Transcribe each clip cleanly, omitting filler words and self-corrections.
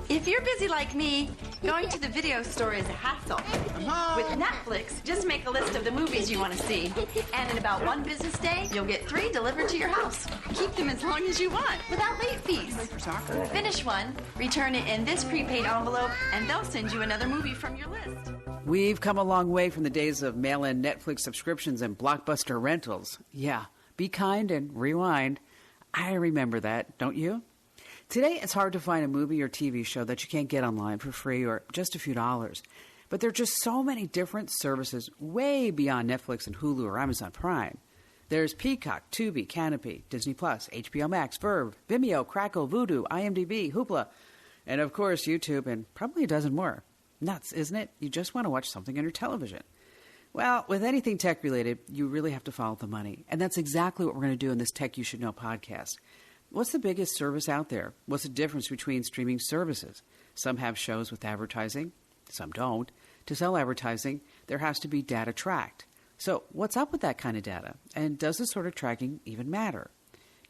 If you're busy like me, going to the video store is a hassle. With Netflix, just make a list of the movies you want to see. And in about one business day, you'll get 3 delivered to your house. Keep them as long as you want, without late fees. Finish one, return it in this prepaid envelope, and they'll send you another movie from your list. We've come a long way from the days of mail-in Netflix subscriptions and Blockbuster rentals. Yeah, be kind and rewind. I remember that, don't you? Today, it's hard to find a movie or TV show that you can't get online for free or just a few dollars. But there are just so many different services way beyond Netflix and Hulu or Amazon Prime. There's Peacock, Tubi, Canopy, Disney+, HBO Max, Verve, Vimeo, Crackle, Vudu, IMDb, Hoopla, and of course YouTube, and probably a dozen more. Nuts, isn't it? You just want to watch something on your television. Well, with anything tech-related, you really have to follow the money. And that's exactly what we're going to do in this Tech You Should Know podcast. What's the biggest service out there? What's the difference between streaming services? Some have shows with advertising, some don't. To sell advertising, there has to be data tracked. So what's up with that kind of data? And does this sort of tracking even matter?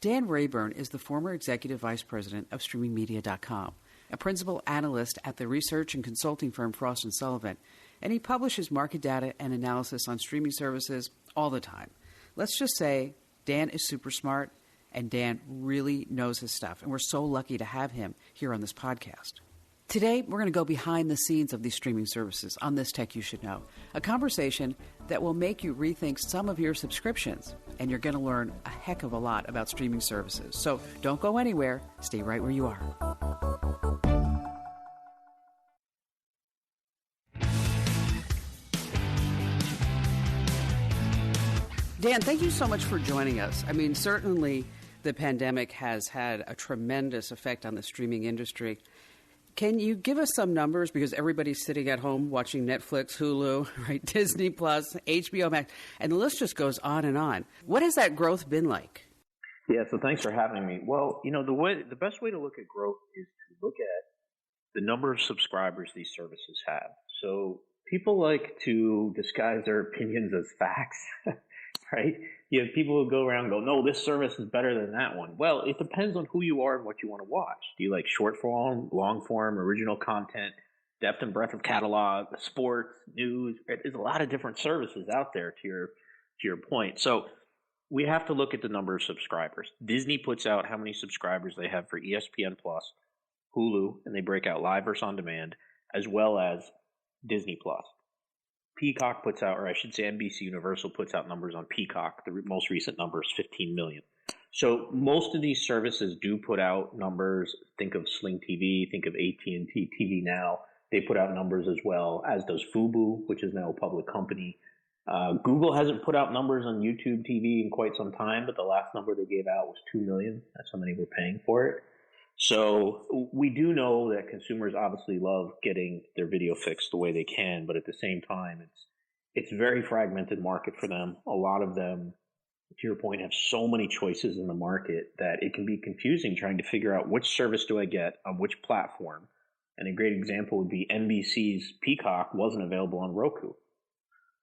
Dan Rayburn is the former executive vice president of StreamingMedia.com, a principal analyst at the research and consulting firm Frost & Sullivan, and he publishes market data and analysis on streaming services all the time. Let's just say Dan is super smart, and Dan really knows his stuff, and we're so lucky to have him here on this podcast. Today, we're going to go behind the scenes of these streaming services on this Tech You Should Know, a conversation that will make you rethink some of your subscriptions, and you're going to learn a heck of a lot about streaming services. So don't go anywhere. Stay right where you are. Dan, thank you so much for joining us. I mean, certainly the pandemic has had a tremendous effect on the streaming industry. Can you give us some numbers? Because everybody's sitting at home watching Netflix, Hulu, right, Disney+, HBO Max, and the list just goes on and on. What has that growth been like? Yeah, so thanks for having me. Well, the best way to look at growth is to look at the number of subscribers these services have. So people like to disguise their opinions as facts. Right? You have people who go around and go, no, this service is better than that one. Well, it depends on who you are and what you want to watch. Do you like short form, long form, original content, depth and breadth of catalog, sports, news? There's a lot of different services out there to your point. So we have to look at the number of subscribers. Disney puts out how many subscribers they have for ESPN Plus, Hulu, and they break out live versus on demand, as well as Disney Plus. Peacock puts out, or I should say NBC Universal puts out numbers on Peacock. The most recent number is 15 million. So most of these services do put out numbers. Think of Sling TV, think of AT&T TV Now. They put out numbers as well, as does Fubo, which is now a public company. Google hasn't put out numbers on YouTube TV in quite some time, but the last number they gave out was 2 million. That's how many were paying for it. So we do know that consumers obviously love getting their video fixed the way they can, but at the same time, it's a very fragmented market for them. A lot of them, to your point, have so many choices in the market that it can be confusing trying to figure out which service do I get on which platform. And a great example would be NBC's Peacock wasn't available on Roku.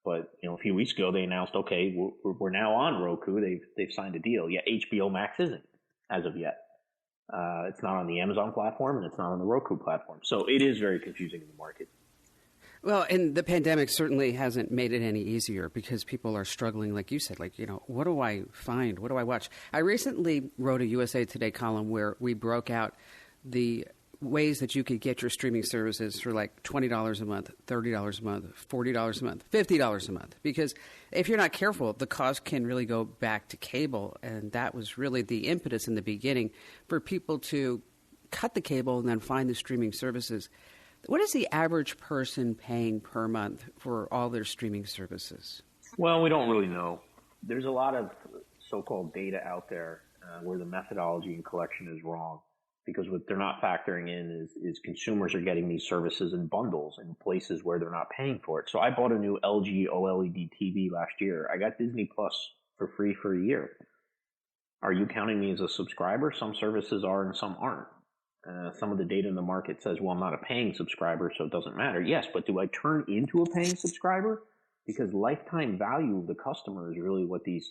But a few weeks ago, they announced, okay, we're now on Roku. They've signed a deal. Yeah, HBO Max isn't as of yet. It's not on the Amazon platform, and it's not on the Roku platform. So it is very confusing in the market. Well, and the pandemic certainly hasn't made it any easier because people are struggling, like you said, what do I find? What do I watch? I recently wrote a USA Today column where we broke out the ways that you could get your streaming services for like $20 a month, $30 a month, $40 a month, $50 a month. Because if you're not careful, the cost can really go back to cable. And that was really the impetus in the beginning for people to cut the cable and then find the streaming services. What is the average person paying per month for all their streaming services? Well, we don't really know. There's a lot of so-called data out there where the methodology and collection is wrong. Because what they're not factoring in is consumers are getting these services in bundles in places where they're not paying for it. So I bought a new LG OLED TV last year. I got Disney Plus for free for a year. Are you counting me as a subscriber? Some services are and some aren't. Some of the data in the market says, well, I'm not a paying subscriber, so it doesn't matter. Yes, but do I turn into a paying subscriber? Because lifetime value of the customer is really what these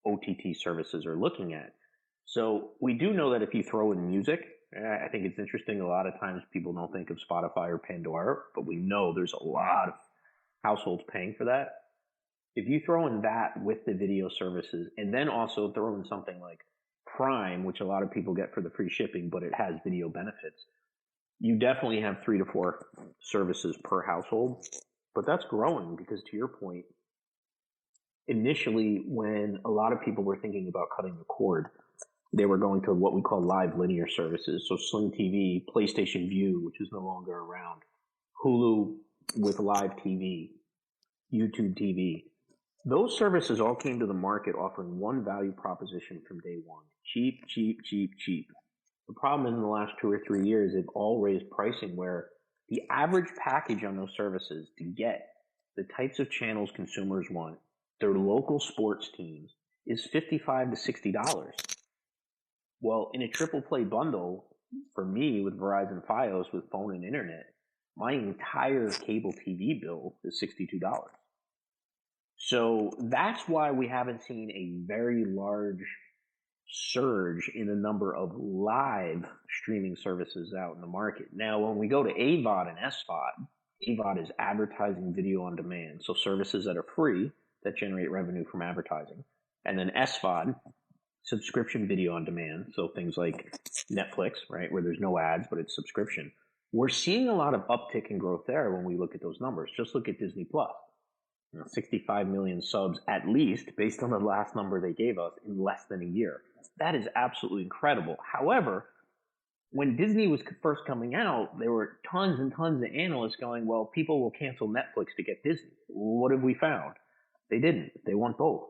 OTT services are looking at. So we do know that if you throw in music, I think it's interesting. A lot of times people don't think of Spotify or Pandora, but we know there's a lot of households paying for that. If you throw in that with the video services and then also throw in something like Prime, which a lot of people get for the free shipping, but it has video benefits, you definitely have 3 to 4 services per household. But that's growing because, to your point, initially when a lot of people were thinking about cutting the cord, they were going to what we call live linear services. So Sling TV, PlayStation View, which is no longer around, Hulu with live TV, YouTube TV. Those services all came to the market offering one value proposition from day one: cheap, cheap, cheap, cheap. The problem is in the last 2 or 3 years, they've all raised pricing where the average package on those services to get the types of channels consumers want, their local sports teams, is $55 to $60. Well, in a triple play bundle, for me with Verizon Fios with phone and internet, my entire cable TV bill is $62. So that's why we haven't seen a very large surge in the number of live streaming services out in the market. Now, when we go to AVOD and SVOD, AVOD is advertising video on demand, so services that are free that generate revenue from advertising. And then SVOD, subscription video on demand, so things like Netflix, right, where there's no ads, but it's subscription. We're seeing a lot of uptick in growth there when we look at those numbers. Just look at Disney Plus. 65 million subs at least, based on the last number they gave us, in less than a year. That is absolutely incredible. However, when Disney was first coming out, there were tons and tons of analysts going, well, people will cancel Netflix to get Disney. What have we found? They didn't. They want both.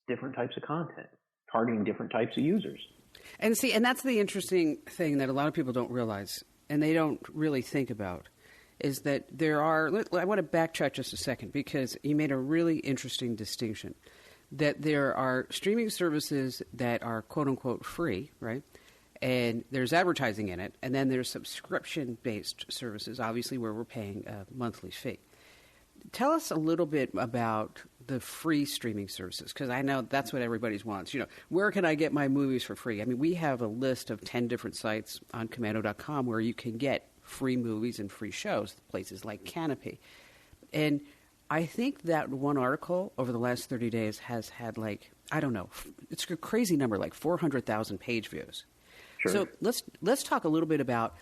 Different types of content, targeting different types of users. And see, and that's the interesting thing that a lot of people don't realize, and they don't really think about, is that there are, I want to backtrack just a second because you made a really interesting distinction, that there are streaming services that are quote-unquote free, right? And there's advertising in it, and then there's subscription-based services, obviously, where we're paying a monthly fee. Tell us a little bit about the free streaming services, because I know that's what everybody wants. You know, where can I get my movies for free? I mean, we have a list of 10 different sites on Komando.com where you can get free movies and free shows, places like Canopy. And I think that one article over the last 30 days has had it's a crazy number, like 400,000 page views. Sure. So let's talk a little bit about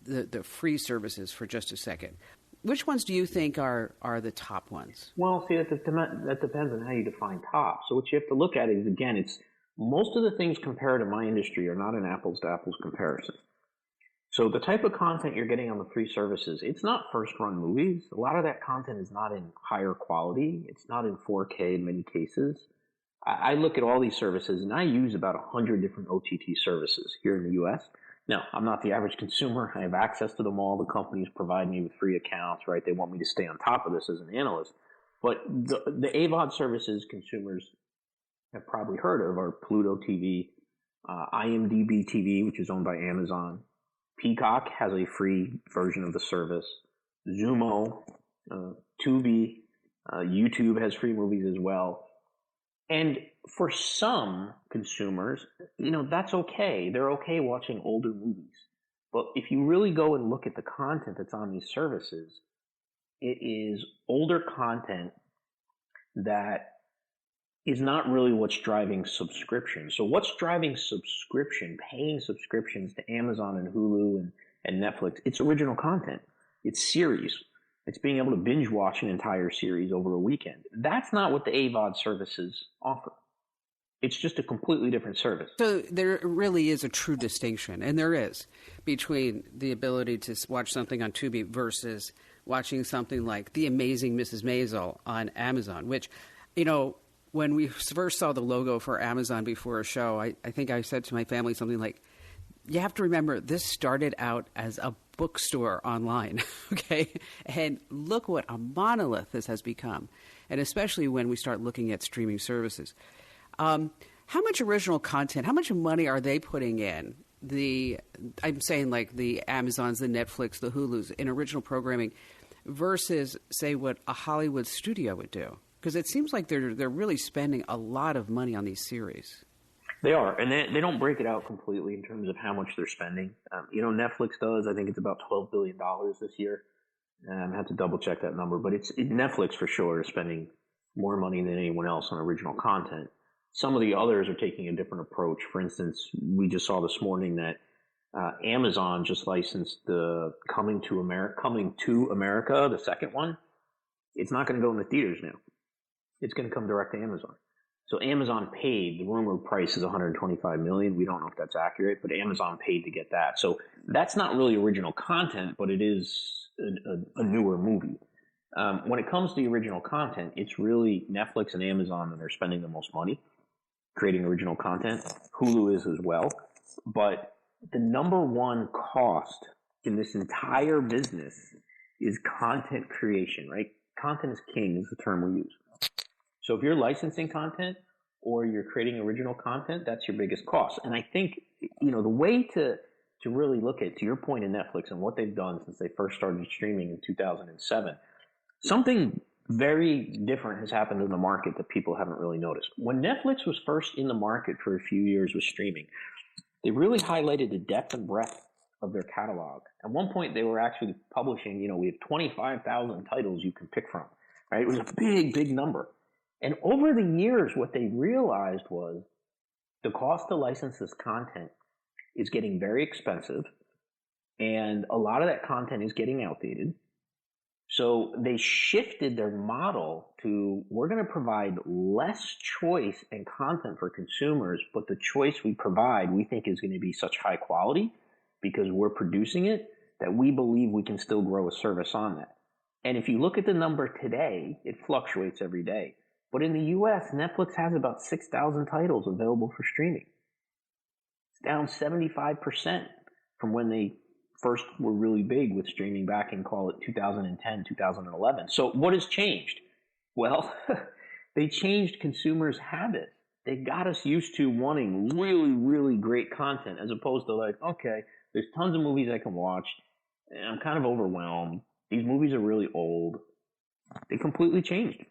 the free services for just a second. Which ones do you think are the top ones? Well, see, that depends on how you define top. So what you have to look at is, again, it's most of the things compared to my industry are not an apples-to-apples comparison. So the type of content you're getting on the free services, it's not first-run movies. A lot of that content is not in higher quality. It's not in 4K in many cases. I look at all these services, and I use about 100 different OTT services here in the U.S. Now, I'm not the average consumer. I have access to them all. The companies provide me with free accounts, right? They want me to stay on top of this as an analyst. But the AVOD services consumers have probably heard of are Pluto TV, IMDb TV, which is owned by Amazon. Peacock has a free version of the service. Zumo, Tubi, YouTube has free movies as well. And for some consumers, that's okay. They're okay watching older movies. But if you really go and look at the content that's on these services, it is older content that is not really what's driving subscription. So what's driving subscription, paying subscriptions to Amazon and Hulu and Netflix? It's original content. It's series. It's being able to binge watch an entire series over a weekend. That's not what the AVOD services offer. It's just a completely different service. So there really is a true distinction, and there is, between the ability to watch something on Tubi versus watching something like The Amazing Mrs. Maisel on Amazon, which, when we first saw the logo for Amazon before a show, I think I said to my family something like, you have to remember, this started out as a bookstore online, okay? And look what a monolith this has become, and especially when we start looking at streaming services. How much original content, how much money are they putting in? I'm saying like the Amazons, the Netflix, the Hulus, in original programming versus, say, what a Hollywood studio would do? Because it seems like they're really spending a lot of money on these series. They are, and they don't break it out completely in terms of how much they're spending. Netflix does. I think it's about $12 billion this year. I have to double check that number, but Netflix for sure is spending more money than anyone else on original content. Some of the others are taking a different approach. For instance, we just saw this morning that Amazon just licensed the Coming to America, the second one. It's not going to go in the theaters now. It's going to come direct to Amazon. So Amazon paid, the rumored price is $125 million. We don't know if that's accurate, but Amazon paid to get that. So that's not really original content, but it is a newer movie. When it comes to the original content, it's really Netflix and Amazon that are spending the most money creating original content. Hulu is as well. But the number one cost in this entire business is content creation, right? Content is king is the term we use. So if you're licensing content or you're creating original content, that's your biggest cost. And I think, the way to really look at, to your point in Netflix and what they've done since they first started streaming in 2007, something very different has happened in the market that people haven't really noticed. When Netflix was first in the market for a few years with streaming, they really highlighted the depth and breadth of their catalog. At one point, they were actually publishing, we have 25,000 titles you can pick from, right? It was a big, big number. And over the years, what they realized was the cost to license this content is getting very expensive, and a lot of that content is getting outdated. So they shifted their model to, we're going to provide less choice and content for consumers, but the choice we provide, we think is going to be such high quality because we're producing it that we believe we can still grow a service on that. And if you look at the number today, it fluctuates every day. But in the US, Netflix has about 6,000 titles available for streaming. It's down 75% from when they first were really big with streaming back in, call it 2010, 2011. So what has changed? Well, they changed consumers' habits. They got us used to wanting really, really great content as opposed to like, okay, there's tons of movies I can watch, and I'm kind of overwhelmed. These movies are really old. They completely changed.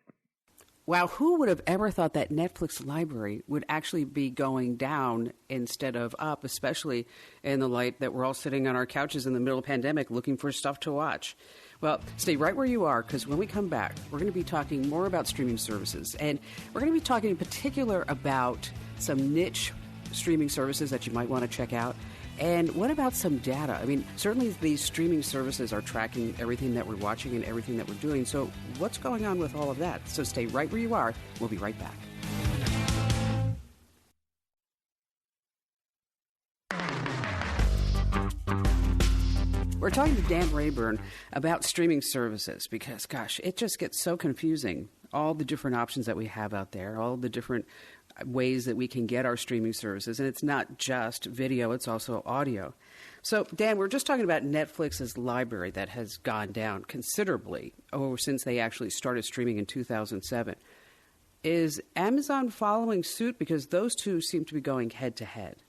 Wow, who would have ever thought that Netflix library would actually be going down instead of up, especially in the light that we're all sitting on our couches in the middle of the pandemic looking for stuff to watch? Well, stay right where you are, because when we come back, we're going to be talking more about streaming services. And we're going to be talking in particular about some niche streaming services that you might want to check out. And what about some data? I mean, certainly these streaming services are tracking everything that we're watching and everything that we're doing. So what's going on with all of that? So stay right where you are. We'll be right back. We're talking to Dan Rayburn about streaming services because, gosh, it just gets so confusing. All the different options that we have out there, all the different ways that we can get our streaming services. And it's not just video, it's also audio. So, Dan, we're just talking about Netflix's library that has gone down considerably since they actually started streaming in 2007. Is Amazon following suit? Because those two seem to be going head to head.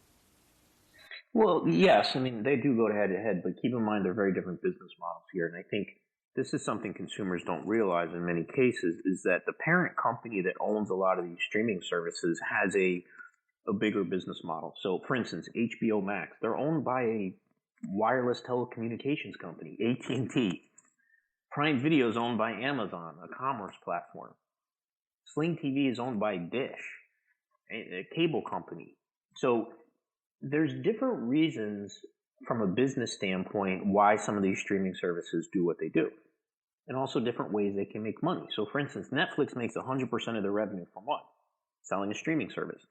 Well, yes. I mean, they do go head to head, but keep in mind they're very different business models here. And I think this is something consumers don't realize in many cases, is that the parent company that owns a lot of these streaming services has a bigger business model. So, for instance, HBO Max, they're owned by a wireless telecommunications company, AT&T. Prime Video is owned by Amazon, a commerce platform. Sling TV is owned by Dish, a cable company. So there's different reasons from a business standpoint why some of these streaming services do what they do, and also different ways they can make money. So for instance, Netflix makes 100% of their revenue from what? Selling a streaming service.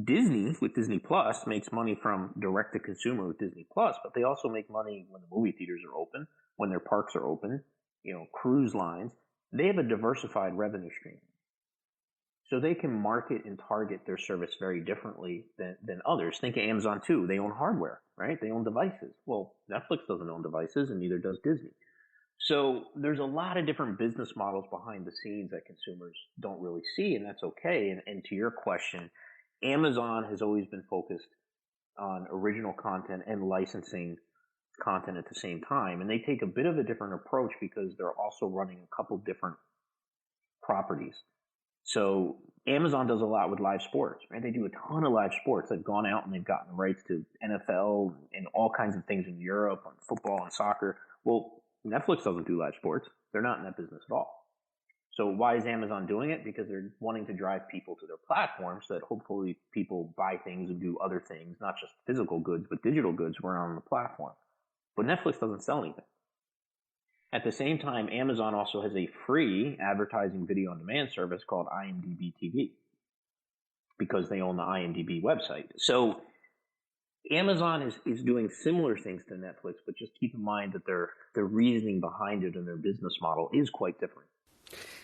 Disney, with Disney Plus, makes money from direct to consumer with Disney Plus, but they also make money when the movie theaters are open, when their parks are open, cruise lines. They have a diversified revenue stream. So they can market and target their service very differently than others. Think of Amazon too. They own hardware, right? They own devices. Well, Netflix doesn't own devices, and neither does Disney. So there's a lot of different business models behind the scenes that consumers don't really see, and that's okay. And to your question, Amazon has always been focused on original content and licensing content at the same time. And they take a bit of a different approach because they're also running a couple different properties. So Amazon does a lot with live sports, right? They do a ton of live sports. They've gone out and they've gotten the rights to NFL and all kinds of things in Europe on football and soccer. Well, Netflix doesn't do live sports. They're not in that business at all. So why is Amazon doing it? Because they're wanting to drive people to their platform so that hopefully people buy things and do other things, not just physical goods, but digital goods when on the platform. But Netflix doesn't sell anything. At the same time, Amazon also has a free advertising video on demand service called IMDb TV because they own the IMDb website. So Amazon is doing similar things to Netflix, but just keep in mind that their reasoning behind it and their business model is quite different.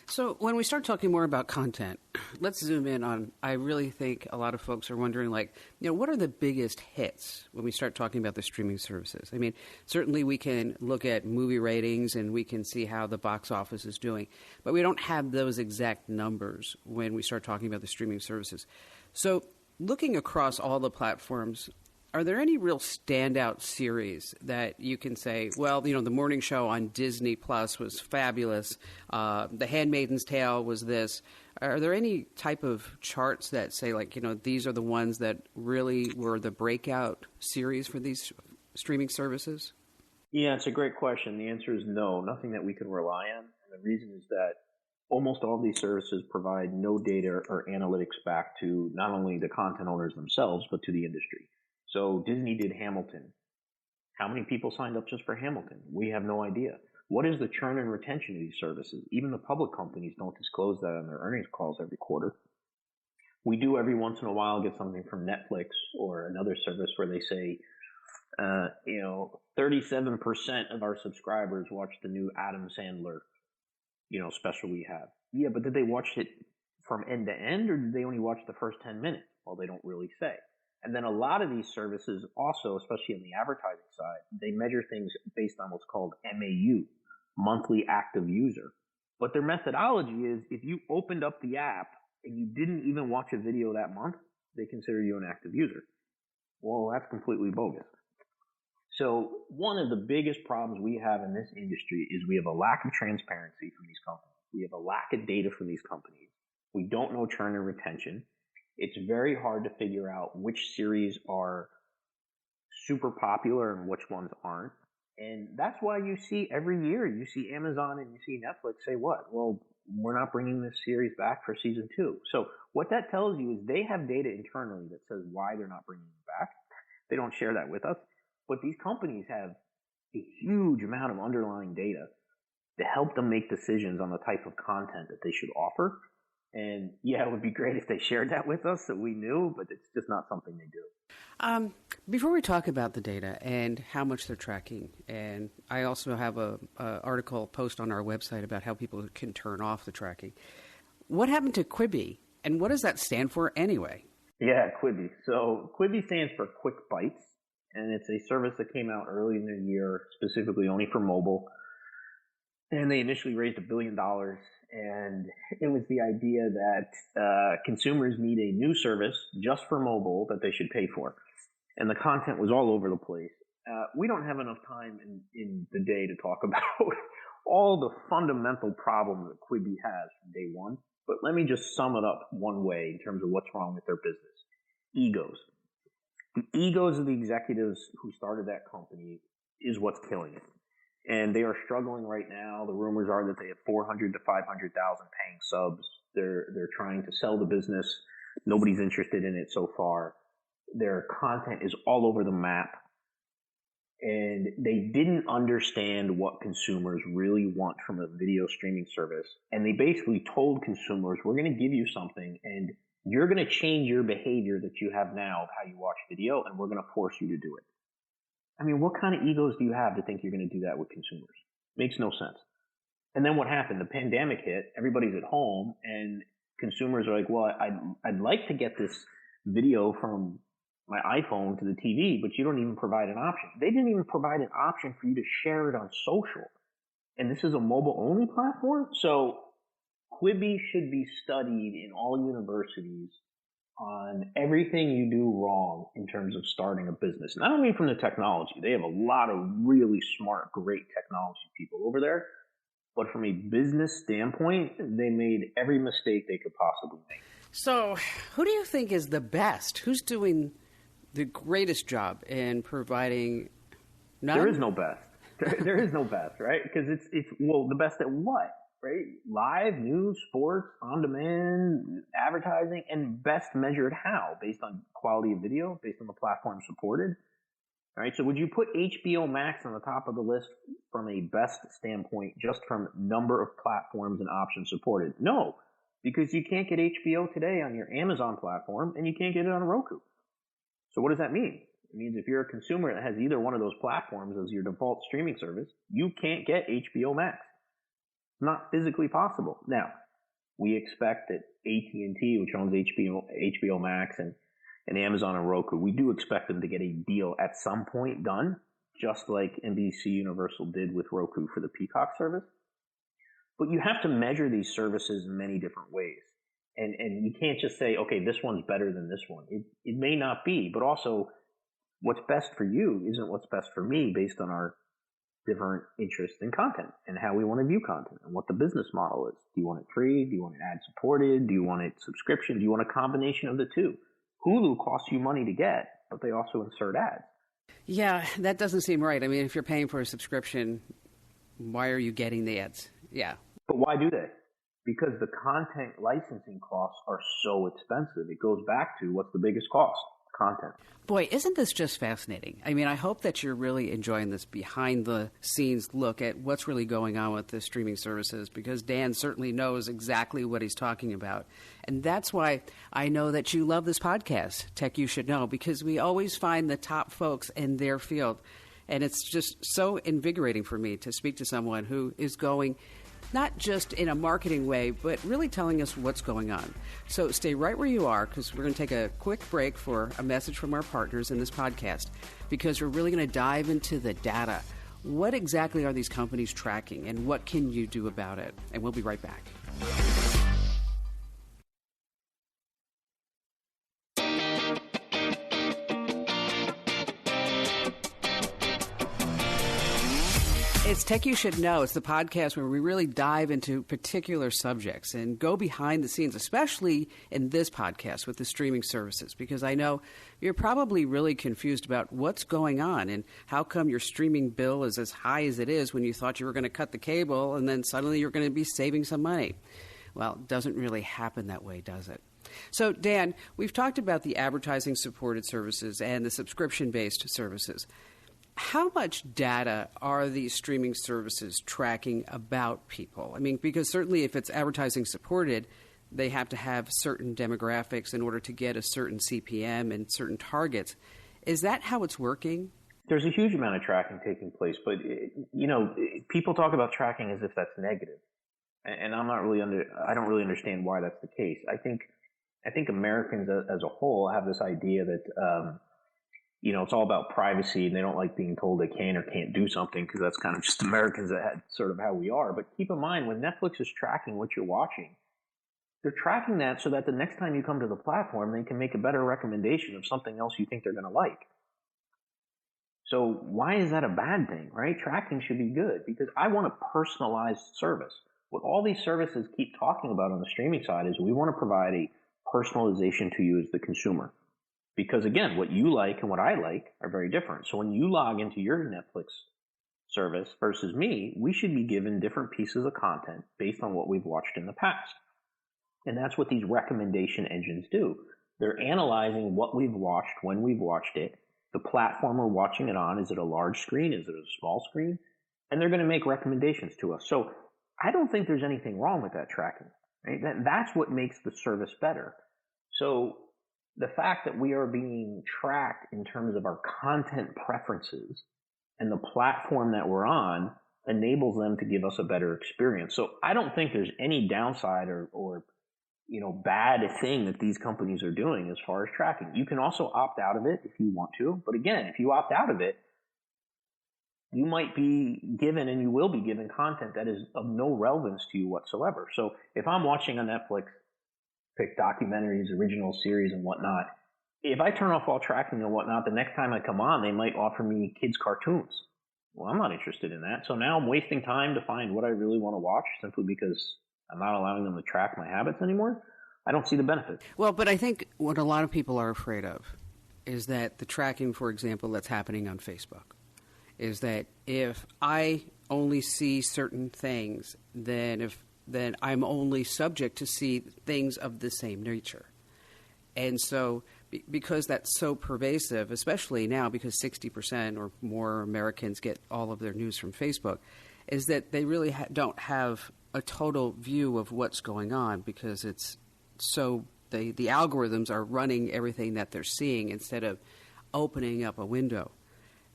So when we start talking more about content, let's zoom in on, I really think a lot of folks are wondering, like, what are the biggest hits when we start talking about the streaming services? I mean, certainly we can look at movie ratings and we can see how the box office is doing, but we don't have those exact numbers when we start talking about the streaming services. So looking across all the platforms, are there any real standout series that you can say, well, the morning show on Disney Plus was fabulous. The Handmaid's Tale was this. Are there any type of charts that say, like, these are the ones that really were the breakout series for these streaming services? Yeah, it's a great question. The answer is no, nothing that we can rely on. And the reason is that almost all these services provide no data or analytics back to not only the content owners themselves, but to the industry. So Disney did Hamilton. How many people signed up just for Hamilton? We have no idea. What is the churn and retention of these services? Even the public companies don't disclose that on their earnings calls every quarter. We do every once in a while get something from Netflix or another service where they say, 37% of our subscribers watch the new Adam Sandler, special we have. Yeah, but did they watch it from end to end, or did they only watch the first 10 minutes? Well, they don't really say. And then a lot of these services also, especially on the advertising side, they measure things based on what's called MAU, monthly active user. But their methodology is if you opened up the app and you didn't even watch a video that month, they consider you an active user. Well, that's completely bogus. So one of the biggest problems we have in this industry is we have a lack of transparency from these companies. We have a lack of data from these companies. We don't know churn and retention. It's very hard to figure out which series are super popular and which ones aren't. And that's why you see every year, you see Amazon and you see Netflix say what? Well, we're not bringing this series back for season 2. So what that tells you is they have data internally that says why they're not bringing it back. They don't share that with us. But these companies have a huge amount of underlying data to help them make decisions on the type of content that they should offer. And yeah, it would be great if they shared that with us so we knew, but it's just not something they do. Before we talk about the data and how much they're tracking, and I also have a article post on our website about how people can turn off the tracking. What happened to Quibi, and what does that stand for anyway? Yeah, Quibi. So Quibi stands for Quick Bites, and it's a service that came out early in the year, specifically only for mobile. And they initially raised $1 billion. And it was the idea that consumers need a new service just for mobile that they should pay for. And the content was all over the place. We don't have enough time in the day to talk about all the fundamental problems that Quibi has from day one. But let me just sum it up one way in terms of what's wrong with their business. Egos. The egos of the executives who started that company is what's killing it. And they are struggling right now. The rumors are that they have 400 to 500,000 paying subs. They're trying to sell the business. Nobody's interested in it so far. Their content is all over the map. And they didn't understand what consumers really want from a video streaming service. And they basically told consumers, we're going to give you something and you're going to change your behavior that you have now of how you watch video, and we're going to force you to do it. I mean, what kind of egos do you have to think you're going to do that with consumers? Makes no sense. And then what happened? The pandemic hit, everybody's at home, and consumers are like, well, I'd like to get this video from my iPhone to the TV, but you don't even provide an option. They didn't even provide an option for you to share it on social. And this is a mobile-only platform? So Quibi should be studied in all universities on everything you do wrong in terms of starting a business. And I don't mean from the technology. They have a lot of really smart, great technology people over there. But from a business standpoint, they made every mistake they could possibly make. So, who do you think is the best? Who's doing the greatest job in providing? None? There is no best. There is no best, right? Because it's well, the best at what, right? Live, news, sports, on demand, advertising, and best measured how? Based on quality of video, based on the platform supported. All right, so would you put HBO Max on the top of the list from a best standpoint, just from number of platforms and options supported? No, because you can't get HBO today on your Amazon platform, and you can't get it on Roku. So what does that mean? It means if you're a consumer that has either one of those platforms as your default streaming service, you can't get HBO Max. It's not physically possible. Now, we expect that AT&T, which owns HBO Max and Amazon and Roku, we do expect them to get a deal at some point done, just like NBC Universal did with Roku for the Peacock service. But you have to measure these services in many different ways. And you can't just say, okay, this one's better than this one. It may not be, but also what's best for you isn't what's best for me based on our different interests in content and how we want to view content and what the business model is. Do you want it free? Do you want it ad supported? Do you want it subscription? Do you want a combination of the two? Hulu costs you money to get, but they also insert ads. Yeah, that doesn't seem right. I mean, if you're paying for a subscription, why are you getting the ads? Yeah. But why do they? Because the content licensing costs are so expensive. It goes back to what's the biggest cost? Content. Boy, isn't this just fascinating? I mean, I hope that you're really enjoying this behind-the-scenes look at what's really going on with the streaming services, because Dan certainly knows exactly what he's talking about. And that's why I know that you love this podcast, Tech You Should Know, because we always find the top folks in their field. And it's just so invigorating for me to speak to someone who is going not just in a marketing way, but really telling us what's going on. So stay right where you are, because we're going to take a quick break for a message from our partners in this podcast, because we're really going to dive into the data. What exactly are these companies tracking, and what can you do about it? And we'll be right back. It's Tech You Should Know. It's the podcast where we really dive into particular subjects and go behind the scenes, especially in this podcast with the streaming services, because I know you're probably really confused about what's going on and how come your streaming bill is as high as it is when you thought you were going to cut the cable and then suddenly you're going to be saving some money. Well, it doesn't really happen that way, does it? So, Dan, we've talked about the advertising-supported services and the subscription-based services. How much data are these streaming services tracking about people? I mean, because certainly if it's advertising supported, they have to have certain demographics in order to get a certain CPM and certain targets. Is that how it's working? There's a huge amount of tracking taking place, but people talk about tracking as if that's negative, and I don't really understand why that's the case. I think Americans as a whole have this idea that it's all about privacy, and they don't like being told they can or can't do something, because that's kind of just Americans that had sort of how we are. But keep in mind, when Netflix is tracking what you're watching, they're tracking that so that the next time you come to the platform, they can make a better recommendation of something else you think they're going to like. So why is that a bad thing, right? Tracking should be good, because I want a personalized service. What all these services keep talking about on the streaming side is we want to provide a personalization to you as the consumer. Because again, what you like and what I like are very different. So when you log into your Netflix service versus me, we should be given different pieces of content based on what we've watched in the past. And that's what these recommendation engines do. They're analyzing what we've watched, when we've watched it, the platform we're watching it on. Is it a large screen? Is it a small screen? And they're going to make recommendations to us. So I don't think there's anything wrong with that tracking. Right? That's what makes the service better. So the fact that we are being tracked in terms of our content preferences and the platform that we're on enables them to give us a better experience. So I don't think there's any downside or bad thing that these companies are doing as far as tracking. You can also opt out of it if you want to. But again, if you opt out of it, you might be given, and you will be given, content that is of no relevance to you whatsoever. So if I'm watching on Netflix, pick documentaries, original series, and whatnot, if I turn off all tracking and whatnot, the next time I come on, they might offer me kids' cartoons. Well, I'm not interested in that. So now I'm wasting time to find what I really want to watch simply because I'm not allowing them to track my habits anymore. I don't see the benefit. Well, but I think what a lot of people are afraid of is that the tracking, for example, that's happening on Facebook, is that if I only see certain things, then I'm only subject to see things of the same nature. And so because that's so pervasive, especially now because 60% or more Americans get all of their news from Facebook, is that they really don't have a total view of what's going on because it's so the algorithms are running everything that they're seeing instead of opening up a window.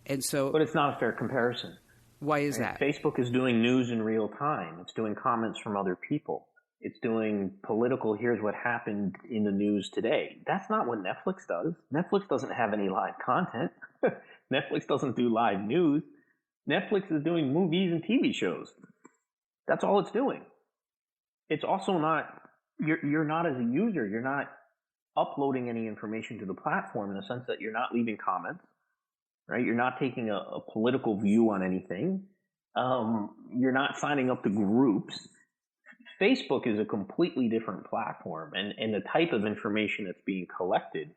And so, but it's not a fair comparison. Why is that? Facebook is doing news in real time. It's doing comments from other people. It's doing political, here's what happened in the news today. That's not what Netflix does. Netflix doesn't have any live content. Netflix doesn't do live news. Netflix is doing movies and TV shows. That's all it's doing. It's also not, you're not as a user, you're not uploading any information to the platform in the sense that you're not leaving comments, right? You're not taking a political view on anything. You're not signing up to groups. Facebook is a completely different platform, and the type of information that's being collected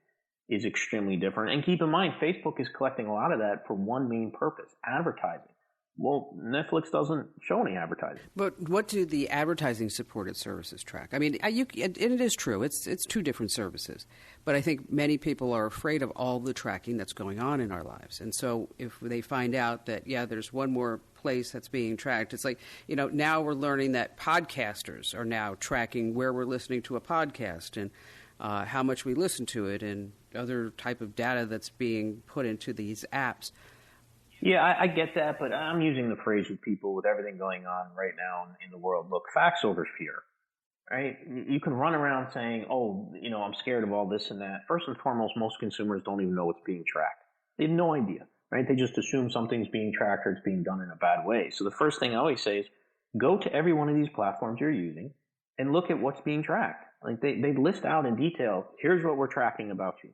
is extremely different. And keep in mind, Facebook is collecting a lot of that for one main purpose, advertising. Well, Netflix doesn't show any advertising. But what do the advertising-supported services track? I mean, and it is true. It's two different services. But I think many people are afraid of all the tracking that's going on in our lives. And so if they find out that, yeah, there's one more place that's being tracked, it's like, now we're learning that podcasters are now tracking where we're listening to a podcast and how much we listen to it and other type of data that's being put into these apps. Yeah, I get that, but I'm using the phrase with people with everything going on right now in the world. Look, facts over fear, right? You can run around saying, oh, I'm scared of all this and that. First and foremost, most consumers don't even know what's being tracked. They have no idea, right? They just assume something's being tracked or it's being done in a bad way. So the first thing I always say is go to every one of these platforms you're using and look at what's being tracked. Like they list out in detail, here's what we're tracking about you.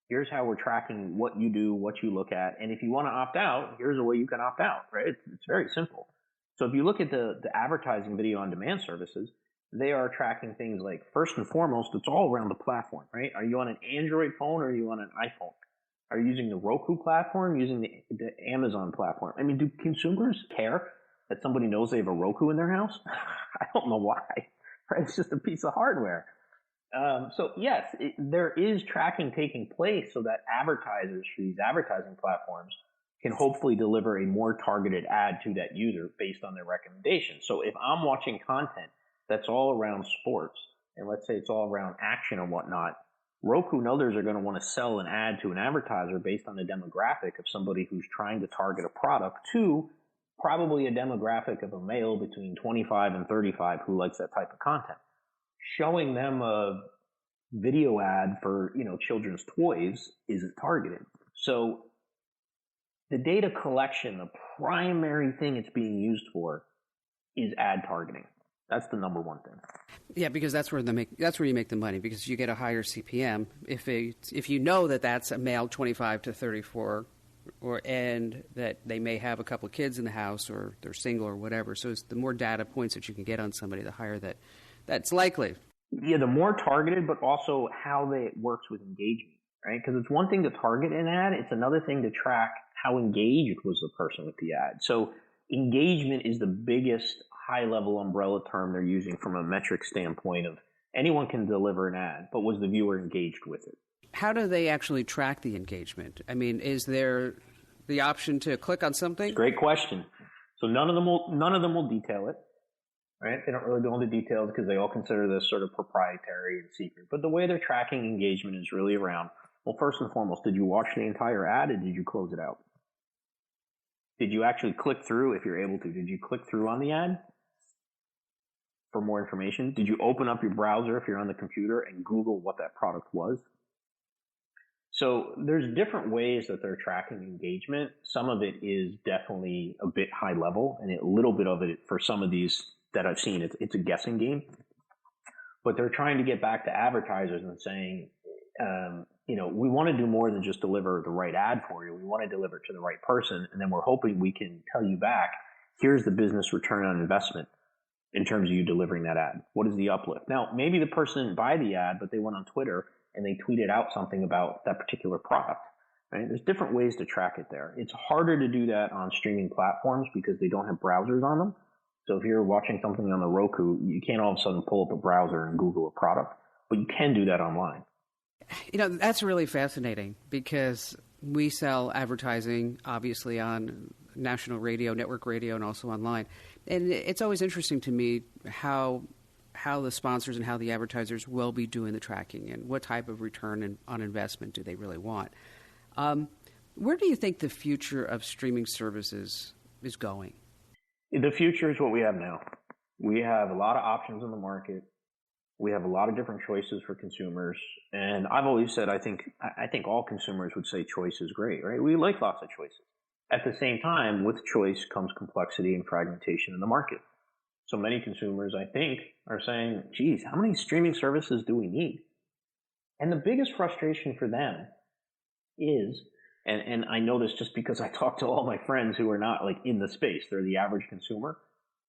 Here's how we're tracking what you do, what you look at. And if you want to opt out, here's a way you can opt out, right? It's very simple. So if you look at the advertising video on demand services, they are tracking things like, first and foremost, it's all around the platform, right? Are you on an Android phone or are you on an iPhone? Are you using the Roku platform, using the Amazon platform? I mean, do consumers care that somebody knows they have a Roku in their house? I don't know why, right? It's just a piece of hardware. So yes, there is tracking taking place so that advertisers for these advertising platforms can hopefully deliver a more targeted ad to that user based on their recommendation. So if I'm watching content that's all around sports, and let's say it's all around action and whatnot, Roku and others are going to want to sell an ad to an advertiser based on the demographic of somebody who's trying to target a product to probably a demographic of a male between 25 and 35 who likes that type of content. Showing them a video ad for, children's toys isn't targeted. So the data collection, the primary thing it's being used for is ad targeting. That's the number one thing. Yeah, because that's where you make the money, because you get a higher CPM if you know that that's a male 25 to 34 and that they may have a couple of kids in the house or they're single or whatever. So it's the more data points that you can get on somebody, the higher that's likely. Yeah, the more targeted, but also how it works with engagement, right? Because it's one thing to target an ad. It's another thing to track how engaged was the person with the ad. So engagement is the biggest high-level umbrella term they're using from a metric standpoint of anyone can deliver an ad, but was the viewer engaged with it? How do they actually track the engagement? I mean, is there the option to click on something? Great question. So none of them will detail it. Right? They don't really go into details because they all consider this sort of proprietary and secret. But the way they're tracking engagement is really around, well, first and foremost, did you watch the entire ad or did you close it out? Did you actually click through if you're able to? Did you click through on the ad for more information? Did you open up your browser if you're on the computer and Google what that product was? So there's different ways that they're tracking engagement. Some of it is definitely a bit high level, and a little bit of it for some of these that I've seen, it's a guessing game. But they're trying to get back to advertisers and saying, we want to do more than just deliver the right ad for you. We want to deliver it to the right person. And then we're hoping we can tell you back, here's the business return on investment in terms of you delivering that ad. What is the uplift? Now, maybe the person didn't buy the ad, but they went on Twitter and they tweeted out something about that particular product. Right? There's different ways to track it there. It's harder to do that on streaming platforms because they don't have browsers on them. So if you're watching something on the Roku, you can't all of a sudden pull up a browser and Google a product, but you can do that online. That's really fascinating because we sell advertising, obviously, on national radio, network radio, and also online. And it's always interesting to me how the sponsors and how the advertisers will be doing the tracking and what type of return on investment do they really want. Where do you think the future of streaming services is going? The future is what we have now. We have a lot of options in the market. We have a lot of different choices for consumers. And I've always said I think all consumers would say choice is great, right? We like lots of choices. At the same time, with choice comes complexity and fragmentation in the market. So many consumers, I think, are saying, geez, how many streaming services do we need? And the biggest frustration for them is, and I know this just because I talk to all my friends who are not like in the space, they're the average consumer.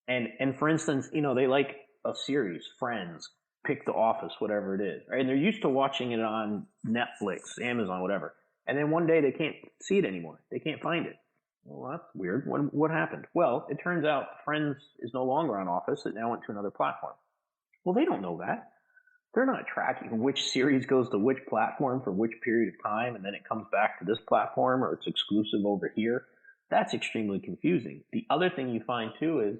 And for instance, they like a series, Friends, Pick the Office, whatever it is, right? And they're used to watching it on Netflix, Amazon, whatever. And then one day they can't see it anymore. They can't find it. Well, that's weird. What happened? Well, it turns out Friends is no longer on Office. It now went to another platform. Well, they don't know that. They're not tracking which series goes to which platform for which period of time, and then it comes back to this platform or it's exclusive over here. That's extremely confusing. The other thing you find too is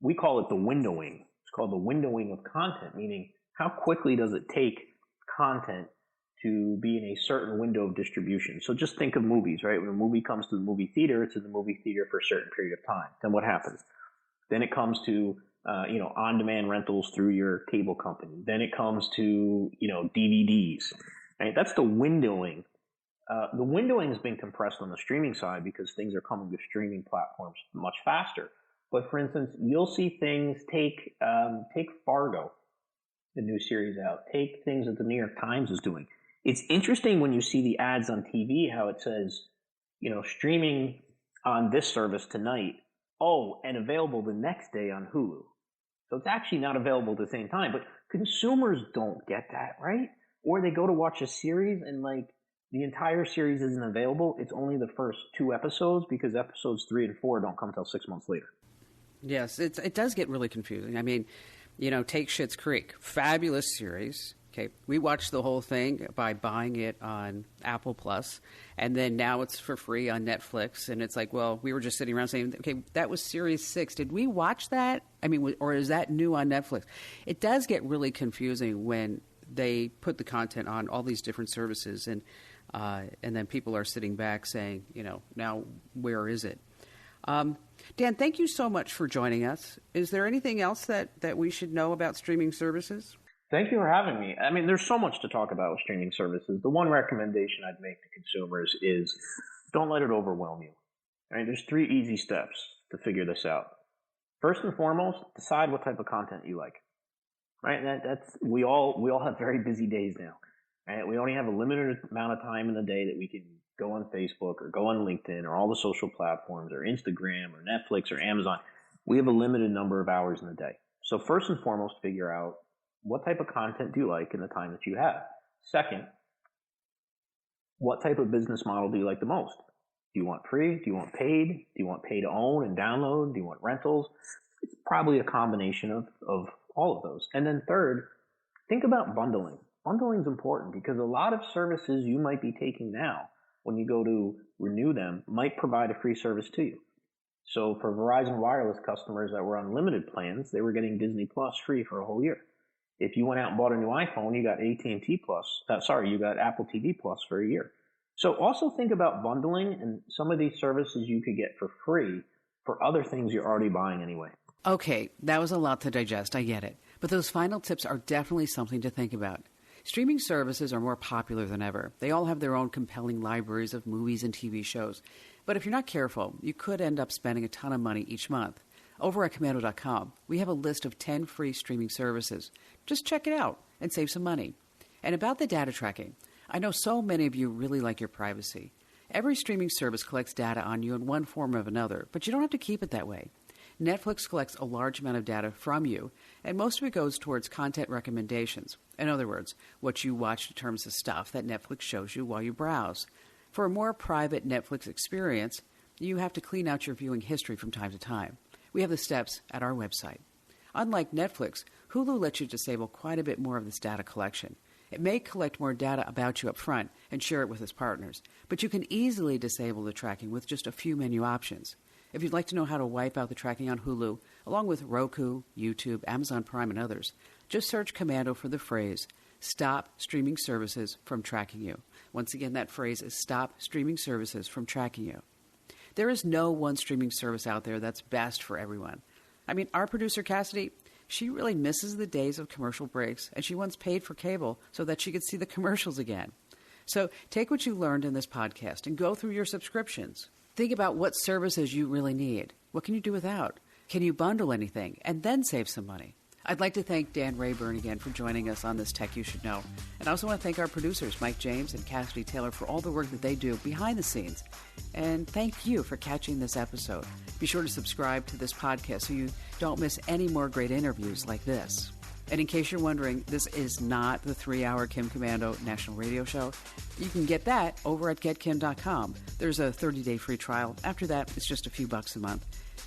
we call it the windowing. It's called the windowing of content, meaning how quickly does it take content to be in a certain window of distribution. So just think of movies, right? When a movie comes to the movie theater, it's in the movie theater for a certain period of time. Then what happens? Then it comes to on-demand rentals through your cable company. Then it comes to DVDs. Right? That's the windowing. The windowing has been compressed on the streaming side because things are coming to streaming platforms much faster. But for instance, you'll see things take Fargo, the new series out. Take things that the New York Times is doing. It's interesting when you see the ads on TV, how it says, streaming on this service tonight. Oh, and available the next day on Hulu. So it's actually not available at the same time. But consumers don't get that, right? Or they go to watch a series and the entire series isn't available. It's only the first 2 episodes because episodes 3 and 4 don't come until 6 months later. Yes, it does get really confusing. I mean, take Schitt's Creek. Fabulous series. Okay, we watched the whole thing by buying it on Apple Plus, and then now it's for free on Netflix. And it's like, well, we were just sitting around saying, okay, that was Series 6. Did we watch that? I mean, or is that new on Netflix? It does get really confusing when they put the content on all these different services, and then people are sitting back saying, now where is it? Dan, thank you so much for joining us. Is there anything else that we should know about streaming services? Thank you for having me. I mean, there's so much to talk about with streaming services. The one recommendation I'd make to consumers is don't let it overwhelm you. Right? There's 3 easy steps to figure this out. First and foremost, decide what type of content you like. Right? We all have very busy days now. Right? We only have a limited amount of time in the day that we can go on Facebook or go on LinkedIn or all the social platforms or Instagram or Netflix or Amazon. We have a limited number of hours in the day. So first and foremost, figure out what type of content do you like in the time that you have? Second, what type of business model do you like the most? Do you want free? Do you want paid? Do you want pay to own and download? Do you want rentals? It's probably a combination of all of those. And then third, think about bundling. Bundling is important because a lot of services you might be taking now, when you go to renew them, might provide a free service to you. So for Verizon Wireless customers that were on limited plans, they were getting Disney Plus free for a whole year. If you went out and bought a new iPhone, you got AT&T Plus. You got Apple TV Plus for a year. So also think about bundling and some of these services you could get for free for other things you're already buying anyway. Okay, that was a lot to digest. I get it. But those final tips are definitely something to think about. Streaming services are more popular than ever. They all have their own compelling libraries of movies and TV shows. But if you're not careful, you could end up spending a ton of money each month. Over at Komando.com, we have a list of 10 free streaming services. Just check it out and save some money. And about the data tracking, I know so many of you really like your privacy. Every streaming service collects data on you in one form or another, but you don't have to keep it that way. Netflix collects a large amount of data from you, and most of it goes towards content recommendations. In other words, what you watch determines the stuff that Netflix shows you while you browse. For a more private Netflix experience, you have to clean out your viewing history from time to time. We have the steps at our website. Unlike Netflix, Hulu lets you disable quite a bit more of this data collection. It may collect more data about you up front and share it with its partners, but you can easily disable the tracking with just a few menu options. If you'd like to know how to wipe out the tracking on Hulu, along with Roku, YouTube, Amazon Prime, and others, just search Komando for the phrase, "Stop streaming services from tracking you." Once again, that phrase is "Stop streaming services from tracking you." There is no one streaming service out there that's best for everyone. I mean, our producer, Cassidy, she really misses the days of commercial breaks, and she once paid for cable so that she could see the commercials again. So take what you learned in this podcast and go through your subscriptions. Think about what services you really need. What can you do without? Can you bundle anything and then save some money? I'd like to thank Dan Rayburn again for joining us on this Tech You Should Know. And I also want to thank our producers, Mike James and Cassidy Taylor, for all the work that they do behind the scenes. And thank you for catching this episode. Be sure to subscribe to this podcast so you don't miss any more great interviews like this. And in case you're wondering, this is not the 3-hour Kim Komando national radio show. You can get that over at getkim.com. There's a 30-day free trial. After that, it's just a few bucks a month.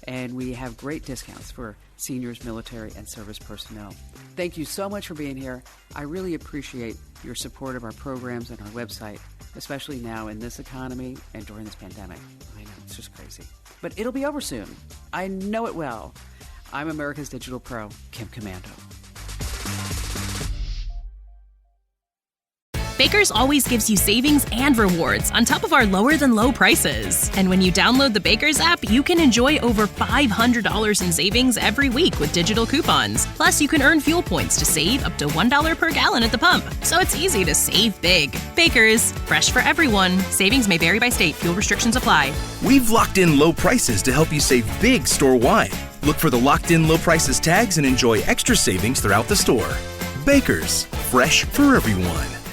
And we have great discounts for seniors, military, and service personnel. Thank you so much for being here. I really appreciate your support of our programs and our website, especially now in this economy and during this pandemic. I know, it's just crazy. But it'll be over soon. I know it well. I'm America's Digital Pro, Kim Komando. Baker's always gives you savings and rewards on top of our lower-than-low prices. And when you download the Baker's app, you can enjoy over $500 in savings every week with digital coupons. Plus, you can earn fuel points to save up to $1 per gallon at the pump. So it's easy to save big. Baker's, fresh for everyone. Savings may vary by state. Fuel restrictions apply. We've locked in low prices to help you save big store-wide. Look for the locked in low prices tags and enjoy extra savings throughout the store. Baker's, fresh for everyone.